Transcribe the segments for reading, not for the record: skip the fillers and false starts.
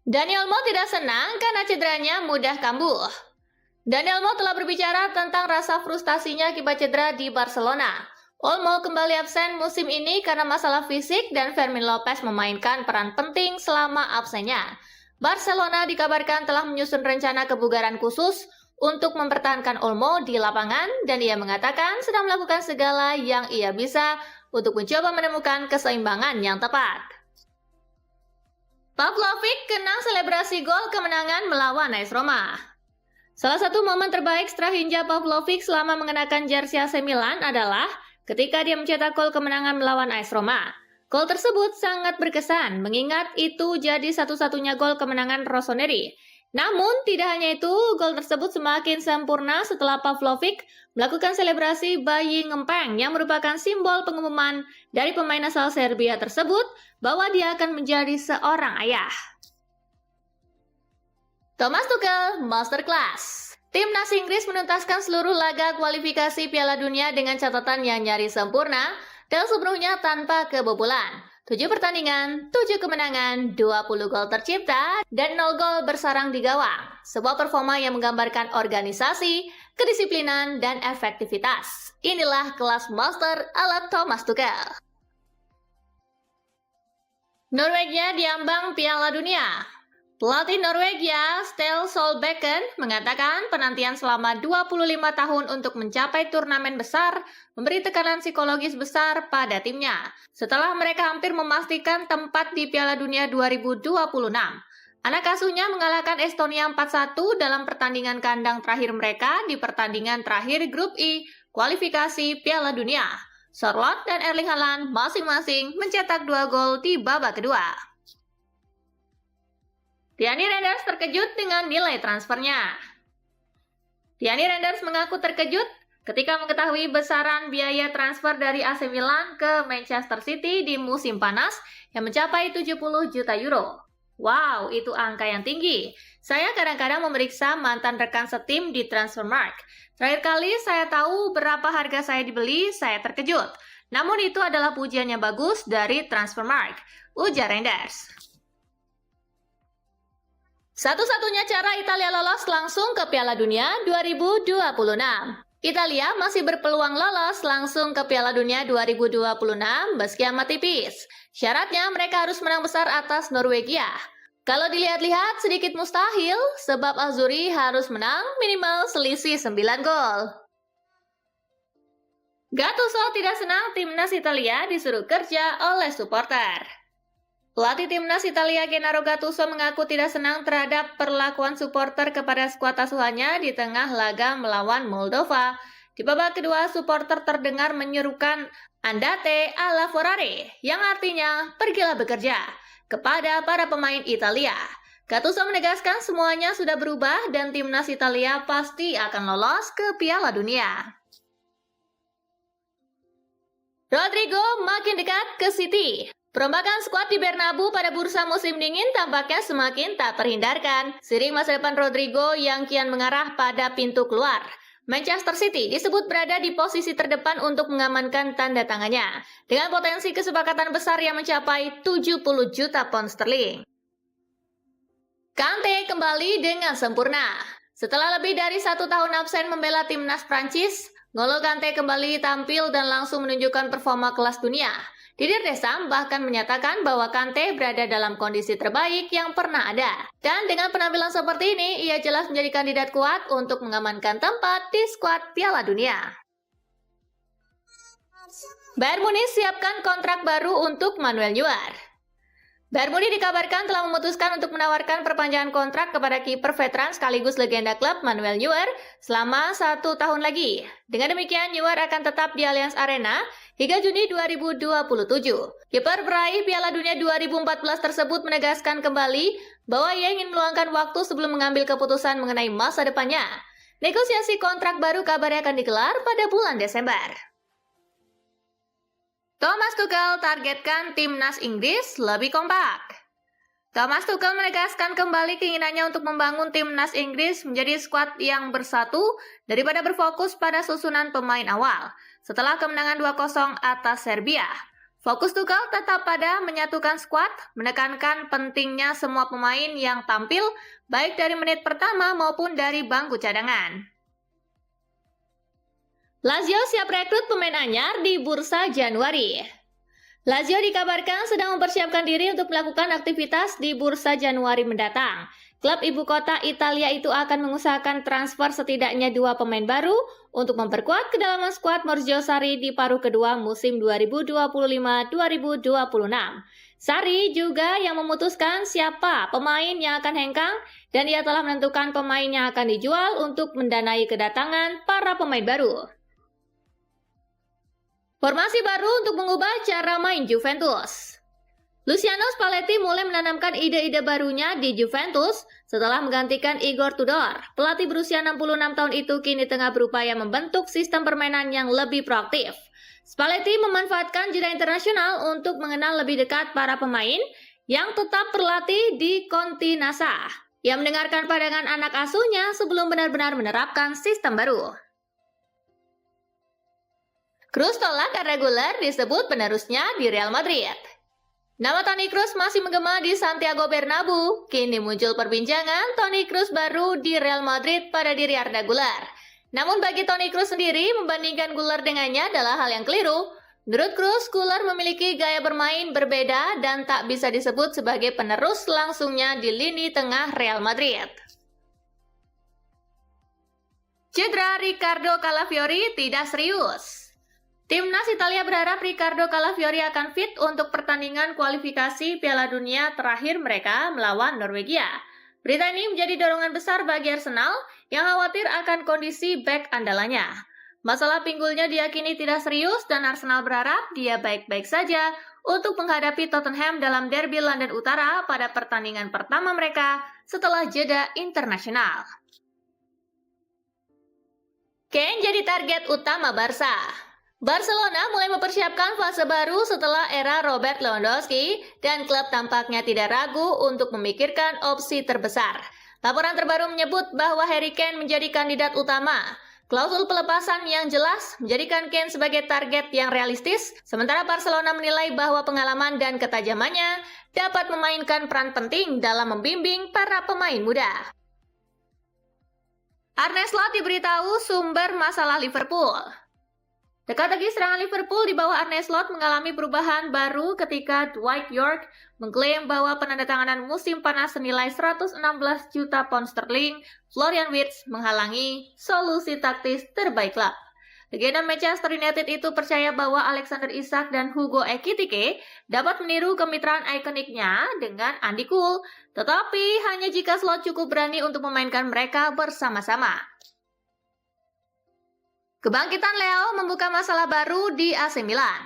Dani Olmo tidak senang karena cederanya mudah kambuh. Dani Olmo telah berbicara tentang rasa frustasinya akibat cedera di Barcelona. Olmo kembali absen musim ini karena masalah fisik dan Fermin Lopez memainkan peran penting selama absennya. Barcelona dikabarkan telah menyusun rencana kebugaran khusus untuk mempertahankan Olmo di lapangan dan ia mengatakan sedang melakukan segala yang ia bisa untuk mencoba menemukan keseimbangan yang tepat. Pavlovic kenang selebrasi gol kemenangan melawan AS Roma. Salah satu momen terbaik Strahinja Pavlovic selama mengenakan jersey AC Milan adalah ketika dia mencetak gol kemenangan melawan AS Roma. Gol tersebut sangat berkesan mengingat itu jadi satu-satunya gol kemenangan Rossoneri. Namun tidak hanya itu, gol tersebut semakin sempurna setelah Pavlovic melakukan selebrasi bayi ngempeng yang merupakan simbol pengumuman dari pemain asal Serbia tersebut bahwa dia akan menjadi seorang ayah. Thomas Tuchel Masterclass. Timnas Inggris menuntaskan seluruh laga kualifikasi Piala Dunia dengan catatan yang nyaris sempurna dan sepenuhnya tanpa kebobolan. 7 pertandingan, 7 kemenangan, 20 gol tercipta, dan 0 gol bersarang di gawang. Sebuah performa yang menggambarkan organisasi, kedisiplinan, dan efektivitas. Inilah kelas master ala Thomas Tuchel. Norwegia diambang Piala Dunia. Pelatih Norwegia, Ståle Solbakken, mengatakan penantian selama 25 tahun untuk mencapai turnamen besar memberi tekanan psikologis besar pada timnya. Setelah mereka hampir memastikan tempat di Piala Dunia 2026. Anak asuhnya mengalahkan Estonia 4-1 dalam pertandingan kandang terakhir mereka di pertandingan terakhir Grup I kualifikasi Piala Dunia. Charlotte dan Erling Haaland masing-masing mencetak 2 gol di babak kedua. Tierney Reinders terkejut dengan nilai transfernya. Tierney Reinders mengaku terkejut ketika mengetahui besaran biaya transfer dari AC Milan ke Manchester City di musim panas yang mencapai 70 juta euro. Wow, itu angka yang tinggi. Saya kadang-kadang memeriksa mantan rekan setim di Transfermarkt. Terakhir kali saya tahu berapa harga saya dibeli, saya terkejut. Namun itu adalah pujian yang bagus dari Transfermarkt, ujar Reinders. Satu-satunya cara Italia lolos langsung ke Piala Dunia 2026. Italia masih berpeluang lolos langsung ke Piala Dunia 2026 meski amat tipis. Syaratnya mereka harus menang besar atas Norwegia. Kalau dilihat-lihat sedikit mustahil sebab Azzurri harus menang minimal selisih 9 gol. Gattuso tidak senang timnas Italia disuruh kerja oleh supporter. Pelatih timnas Italia Gennaro Gattuso mengaku tidak senang terhadap perlakuan supporter kepada skuad asuhannya di tengah laga melawan Moldova. Di babak kedua, supporter terdengar menyerukan "Andate alla Ferrari" yang artinya "pergilah bekerja" kepada para pemain Italia. Gattuso menegaskan semuanya sudah berubah dan timnas Italia pasti akan lolos ke Piala Dunia. Rodrigo makin dekat ke City. Perombakan skuad di Bernabeu pada bursa musim dingin tampaknya semakin tak terhindarkan. Seiring masa depan Rodrigo yang kian mengarah pada pintu keluar. Manchester City disebut berada di posisi terdepan untuk mengamankan tanda tangannya. Dengan potensi kesepakatan besar yang mencapai 70 juta pound sterling. Kante kembali dengan sempurna. Setelah lebih dari 1 tahun absen membela timnas Prancis, N'Golo Kante kembali tampil dan langsung menunjukkan performa kelas dunia. Didier Deschamps bahkan menyatakan bahwa Kante berada dalam kondisi terbaik yang pernah ada. Dan dengan penampilan seperti ini, ia jelas menjadi kandidat kuat untuk mengamankan tempat di skuad Piala Dunia. Bayern Munich siapkan kontrak baru untuk Manuel Neuer. Bayern Munich dikabarkan telah memutuskan untuk menawarkan perpanjangan kontrak kepada kiper veteran sekaligus legenda klub Manuel Neuer selama 1 tahun lagi. Dengan demikian, Neuer akan tetap di Allianz Arena hingga Juni 2027. Kiper peraih Piala Dunia 2014 tersebut menegaskan kembali bahwa ia ingin meluangkan waktu sebelum mengambil keputusan mengenai masa depannya. Negosiasi kontrak baru kabarnya akan digelar pada bulan Desember. Thomas Tuchel targetkan timnas Inggris lebih kompak. Thomas Tuchel menegaskan kembali keinginannya untuk membangun timnas Inggris menjadi skuad yang bersatu daripada berfokus pada susunan pemain awal setelah kemenangan 2-0 atas Serbia. Fokus Tuchel tetap pada menyatukan skuad, menekankan pentingnya semua pemain yang tampil, baik dari menit pertama maupun dari bangku cadangan. Lazio siap rekrut pemain anyar di bursa Januari. Lazio dikabarkan sedang mempersiapkan diri untuk melakukan aktivitas di bursa Januari mendatang. Klub ibu kota Italia itu akan mengusahakan transfer setidaknya 2 pemain baru untuk memperkuat kedalaman skuad Maurizio Sarri di paruh kedua musim 2025-2026. Sarri juga yang memutuskan siapa pemain yang akan hengkang dan ia telah menentukan pemain yang akan dijual untuk mendanai kedatangan para pemain baru. Formasi baru untuk mengubah cara main Juventus. Luciano Spalletti mulai menanamkan ide-ide barunya di Juventus setelah menggantikan Igor Tudor. Pelatih berusia 66 tahun itu kini tengah berupaya membentuk sistem permainan yang lebih proaktif. Spalletti memanfaatkan jeda internasional untuk mengenal lebih dekat para pemain yang tetap berlatih di Continassa. Ia mendengarkan pandangan anak asuhnya sebelum benar-benar menerapkan sistem baru. Kroos tolak karena Güler disebut penerusnya di Real Madrid. Nama Toni Kroos masih menggema di Santiago Bernabeu. Kini muncul perbincangan Toni Kroos baru di Real Madrid pada diri Arda Güler. Namun bagi Toni Kroos sendiri, membandingkan Güler dengannya adalah hal yang keliru. Menurut Kroos, Güler memiliki gaya bermain berbeda dan tak bisa disebut sebagai penerus langsungnya di lini tengah Real Madrid. Cedera Riccardo Calafiori tidak serius. Timnas Italia berharap Riccardo Calafiori akan fit untuk pertandingan kualifikasi Piala Dunia terakhir mereka melawan Norwegia. Berita ini menjadi dorongan besar bagi Arsenal yang khawatir akan kondisi bek andalannya. Masalah pinggulnya diyakini tidak serius dan Arsenal berharap dia baik-baik saja untuk menghadapi Tottenham dalam derby London Utara pada pertandingan pertama mereka setelah jeda internasional. Kane jadi target utama Barca. Barcelona mulai mempersiapkan fase baru setelah era Robert Lewandowski dan klub tampaknya tidak ragu untuk memikirkan opsi terbesar. Laporan terbaru menyebut bahwa Harry Kane menjadi kandidat utama. Klausul pelepasan yang jelas menjadikan Kane sebagai target yang realistis, sementara Barcelona menilai bahwa pengalaman dan ketajamannya dapat memainkan peran penting dalam membimbing para pemain muda. Arne Slot diberitahu sumber masalah Liverpool. Teka-teki serangan Liverpool di bawah Arne Slot mengalami perubahan baru ketika Dwight Yorke mengklaim bahwa penandatanganan musim panas senilai 116 juta pound sterling Florian Wirtz menghalangi solusi taktis terbaik klub. Legenda Manchester United itu percaya bahwa Alexander Isak dan Hugo Ekitike dapat meniru kemitraan ikoniknya dengan Andy Cole, tetapi hanya jika Slot cukup berani untuk memainkan mereka bersama-sama. Kebangkitan Leo membuka masalah baru di AC Milan.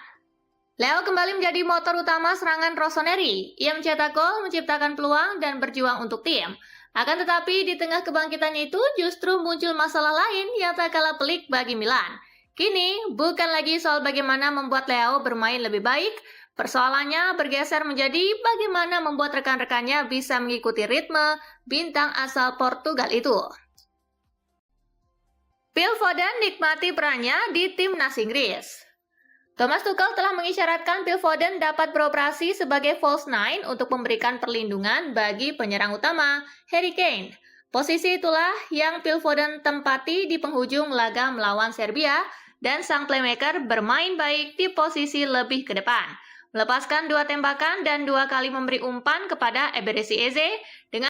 Leo kembali menjadi motor utama serangan Rossoneri. Ia mencetak gol, menciptakan peluang, dan berjuang untuk tim. Akan tetapi di tengah kebangkitannya itu justru muncul masalah lain yang tak kalah pelik bagi Milan. Kini bukan lagi soal bagaimana membuat Leo bermain lebih baik, persoalannya bergeser menjadi bagaimana membuat rekan-rekannya bisa mengikuti ritme bintang asal Portugal itu. Phil Foden nikmati perannya di timnas Inggris. Thomas Tuchel telah mengisyaratkan Phil Foden dapat beroperasi sebagai false nine untuk memberikan perlindungan bagi penyerang utama Harry Kane. Posisi itulah yang Phil Foden tempati di penghujung laga melawan Serbia dan sang playmaker bermain baik di posisi lebih ke depan, melepaskan 2 tembakan dan 2 kali memberi umpan kepada Eberechi Eze dengan